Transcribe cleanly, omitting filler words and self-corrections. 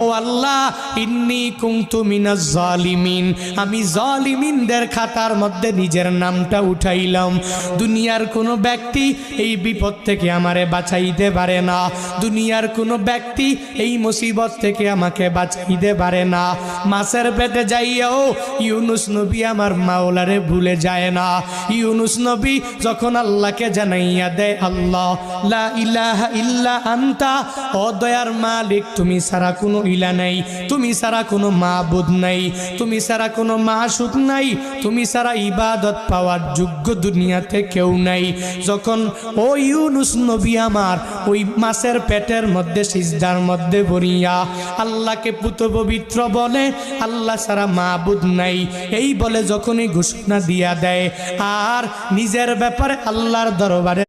ও আল্লাহ ইন্নী কুনতু মিনাজ জালিমিন, আমি জালিমিনদের খাতার মধ্যে নিজের নামটা উঠাইলাম। দুনিয়ার কোনো ব্যক্তি এই বিপদ থেকে আমারে বাঁচাইতে পারে না, দুনিয়ার কোনো ব্যক্তি এই মুসিবত থেকে আমাকে বাঁচাইতে পারে না। মাছের পেটে যাইয়াও ইউনুস নবী আমার মাওলারে ভুলে যায় না। ইউনুস নবী যখন আল্লাহকে জানাইয়া দেয়, আল্লাহ লা ইলাহা ইল্লা আনতা, ও দয়ার মালিক তুমি ছাড়া কোনো ইলা নাই, তুমি ছাড়া কোনো মাবুদ নাই, তুমি ছাড়া কোনো মাসুক নাই, তুমি ছাড়া ইবাদত পাওয়ার যোগ্য দুনিয়াতে কেউ নাই। যখন ও ইউনুস নবী আমার ওই মাছের পেটের মধ্যে সিজদার মধ্যে পড়িয়া আল্লাহকে পুত পবিত্র বলে, আল্লাহ ছাড়া মাবুদ নাই এই বলে যখনই ঘোষণা দিয়া দেয়, আর নিজের ব্যাপারে আল্লাহর দরবারে